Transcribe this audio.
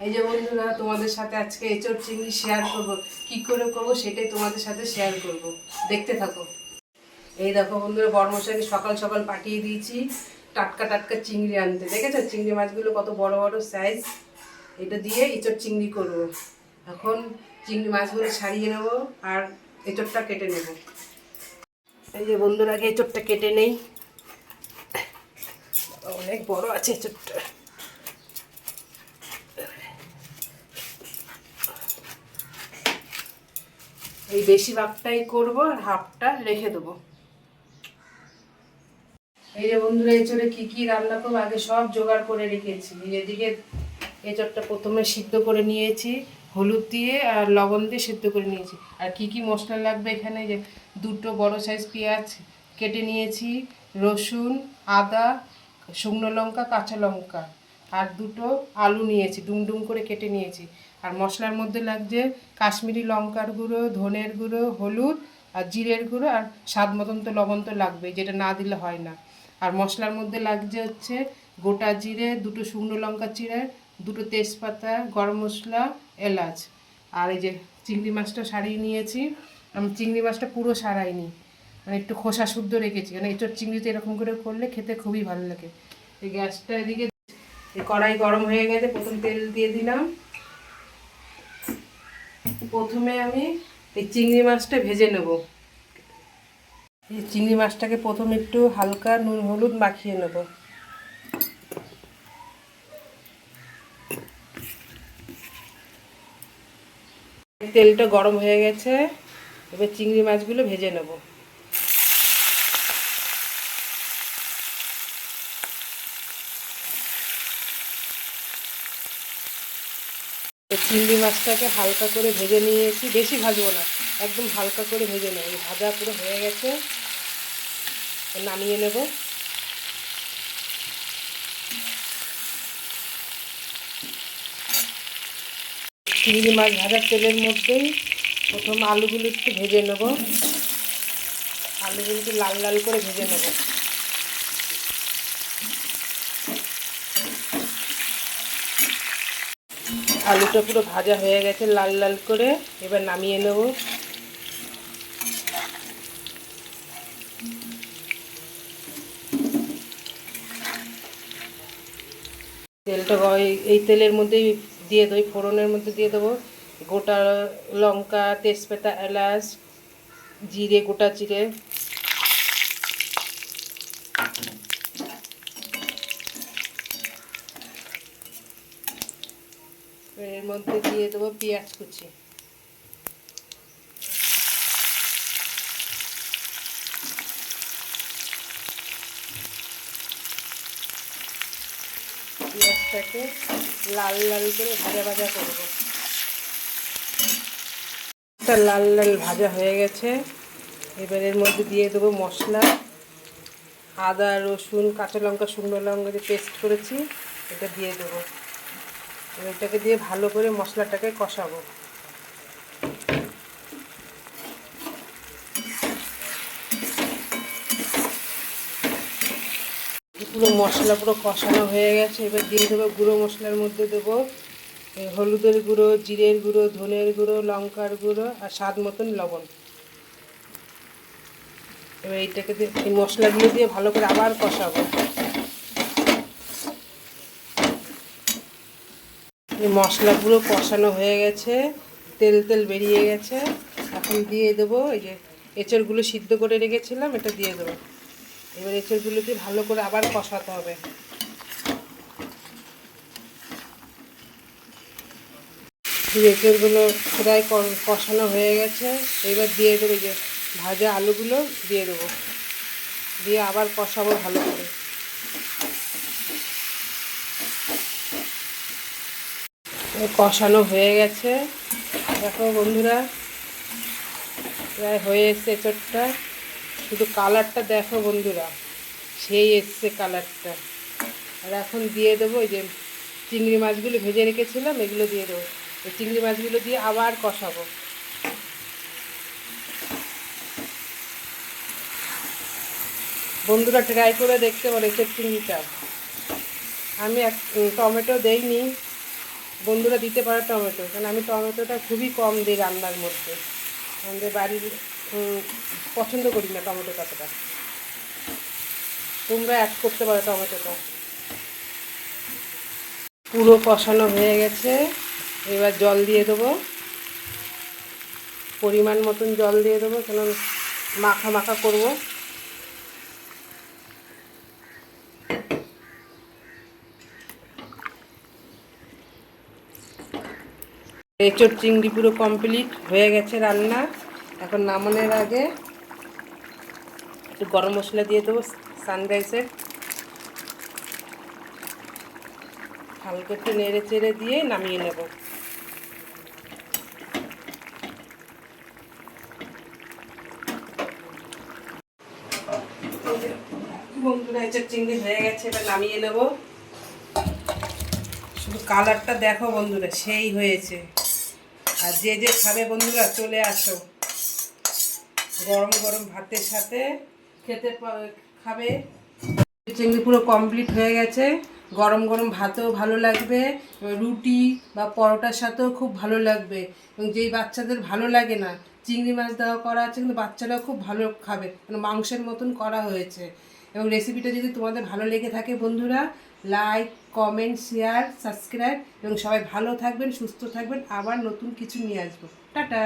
এই যে বন্ধুরা, তোমাদের সাথে আজকে এঁচোড় চিংড়ি শেয়ার করব। কি করে করব সেটাই তোমাদের সাথে শেয়ার করব, দেখতে থাকো। এই দেখো বন্ধুরা, বড়মশাইকে সকাল সকাল পাঠিয়ে দিয়েছি টাটকা টাটকা চিংড়ি আনতে। দেখেছো চিংড়ি মাছগুলো কত বড় বড় সাইজ। এটা দিয়ে এঁচোড় চিংড়ি করব। এখন চিংড়ি মাছগুলো ছাড়িয়ে নেব আর এঁচোড়টা কেটে নেব। এই যে বন্ধুরা, আগে এঁচোড়টা কেটে নেই। অনেক বড় আছে এঁচোড়টা। এই বেশিরভাগটাই করবো আর হাফটা রেখে দেবো। এই যে বন্ধুরা, এঁচোড়ে কি কি রান্না করবো আগে সব জোগাড় করে রেখেছি। এদিকে এঁচোড়টা প্রথমে সিদ্ধ করে নিয়েছি, হলুদ দিয়ে আর লবণ দিয়ে সিদ্ধ করে নিয়েছি। আর কি কি মশলা লাগবে এখানে, যে দুটো বড় সাইজ পেঁয়াজ কেটে নিয়েছি, রসুন, আদা, শুকনো লঙ্কা, কাঁচা লঙ্কা, আর দুটো আলু নিয়েছি, ডুম করে কেটে নিয়েছি। আর মশলার মধ্যে লাগছে কাশ্মীরি লঙ্কার গুঁড়ো, ধনের গুঁড়ো, হলুদ আর জিরের গুঁড়ো, আর স্বাদ মতন তো লবণ তো লাগবেই, যেটা না দিলে হয় না। আর মশলার মধ্যে লাগছে হচ্ছে গোটা জিরে, দুটো শুকনো লঙ্কা চিড়ে, দুটো তেজপাতা, গরম মশলা, এলাচ। আর এই যে চিংড়ি মাছটা সারিয়ে নিয়েছি। আমি চিংড়ি মাছটা পুরো সারাইনি, মানে একটু খোসা শুদ্ধ রেখেছি, কারণ এঁচোড় চিংড়িতে এরকম করে করলে খেতে খুবই ভালো লাগে। এই গ্যাসটা এদিকে, কড়াই গরম হয়ে গেছে, প্রথম তেল দিয়ে দিলাম। প্রথমে আমি এই চিংড়ি মাছটা ভেজে নেব। এই চিংড়ি মাছটাকে প্রথমে একটু হালকা নুন হলুদ মাখিয়ে নেব। তেলটা গরম হয়ে গেছে, এবার চিংড়ি মাছগুলো ভেজে নেব। চিংড়ি মাছটাকে হালকা করে ভেজে নিয়েছি, বেশি ভাজবো না, একদম হালকা করে ভেজে নেব। ভাজা পুরো হয়ে গেছে, নামিয়ে নেব। চিংড়ি মাছ ভাজার তেলের মধ্যেই প্রথম আলুগুলো একটু ভেজে নেব। আলুগুলো একটু লাল লাল করে ভেজে নেব। আলুটা পুরো ভাজা হয়ে গেছে লাল লাল করে, এবার নামিয়ে নেব। তেলটা এই তেলের মধ্যেই দিয়ে দেবো, ফোড়নের মধ্যে দিয়ে দেবো গোটা লঙ্কা, তেজপাতা, এলাচ, জিরে, গোটা জিরে। এর মধ্যে দিয়ে দেবো পেঁয়াজ কুচি। পেঁয়াজটাকে লাল লাল করে ভাজা ভাজা করবো। লাল লাল ভাজা হয়ে গেছে, এবার এর মধ্যে দিয়ে দেবো মশলা। আদা, রসুন, কাঁচা লঙ্কা, শুকনো লঙ্কা যে পেস্ট করেছি এটা দিয়ে দেবো। এটাকে দিয়ে ভালো করে মশলাটাকে কষাবো। পুরো মশলা পুরো কষানো হয়ে গেছে, এবার দিয়ে দেবো গুঁড়ো মশলার মধ্যে দেবো হলুদের গুঁড়ো, জিরের গুঁড়ো, ধনের গুঁড়ো, লঙ্কার গুঁড়ো আর স্বাদ মতন লবণ। এবার এইটাকে এই মশলাগুলো দিয়ে ভালো করে আবার কষাবো। এই মশলাগুলো কষানো হয়ে গেছে, তেল তেল বেরিয়ে গেছে। এখন দিয়ে দেবো এই যে এঁচড়গুলো সিদ্ধ করে রেখেছিলাম, এটা দিয়ে দেবো। এবার এঁচড়গুলো দিয়ে ভালো করে আবার কষাতে হবে। এঁচড়গুলো প্রায় কষানো হয়ে গেছে, এবার দিয়ে দেবো যে ভাজা আলুগুলো দিয়ে দেবো, দিয়ে আবার কষাবো ভালো করে। কষানো হয়ে গেছে, দেখো বন্ধুরা প্রায় হয়ে এসছে এঁচড়টা। শুধু কালারটা দেখো বন্ধুরা, সেই এসছে কালারটা। আর এখন দিয়ে দেবো এই যে চিংড়ি মাছগুলো ভেজে রেখেছিলাম, এগুলো দিয়ে দেবো। এই চিংড়ি মাছগুলো দিয়ে আবার কষাবো। বন্ধুরা ট্রাই করে দেখতে পারো এঁচড় চিংড়িটা। আমি টমেটো দেইনি, বন্ধুরা দিতে পারো টমেটো, কারণ আমি টমেটোটা খুবই কম দিই রান্নার মধ্যে। আমাদের বাড়ির পছন্দ করি না টমেটো ততটা। তোমরা অ্যাড করতে পারো টমেটোটা। পুরো কষানো হয়ে গেছে, এবার জল দিয়ে দেবো, পরিমাণ মতন জল দিয়ে দেবো, কেন মাখা মাখা করবো। এঁচোড় চিংড়ি পুরো কমপ্লিট হয়ে গেছে রান্না। এখন নামানোর আগে একটু গরম মশলা দিয়ে দেবো সানরাইসের, হালকা একটু নেড়ে চেড়ে দিয়ে নামিয়ে নেব। বন্ধুরা এঁচোড় চিংড়ি হয়ে গেছে, এবার নামিয়ে নেব। শুধু কালারটা দেখো বন্ধুরা, সেই হয়েছে। আর যে যে খাবে বন্ধুরা চলে আসো, গরম গরম ভাতের সাথে খেতে খাবে। চিংড়ি পুরো কমপ্লিট হয়ে গেছে, গরম গরম ভাতেও ভালো লাগবে, রুটি বা পরোটার সাথেও খুব ভালো লাগবে। এবং যেই বাচ্চাদের ভালো লাগে না, চিংড়ি মাছ দেওয়া করা আছে, কিন্তু বাচ্চারাও খুব ভালো খাবে, মানে মাংসের মতন করা হয়েছে। এবং রেসিপিটা যদি তোমাদের ভালো লেগে থাকে বন্ধুরা, লাইক, কমেন্ট, শেয়ার, সাবস্ক্রাইব, এবং সবাই ভালো থাকবেন, সুস্থ থাকবেন। আবার নতুন কিছু নিয়ে আসবো। টাটা।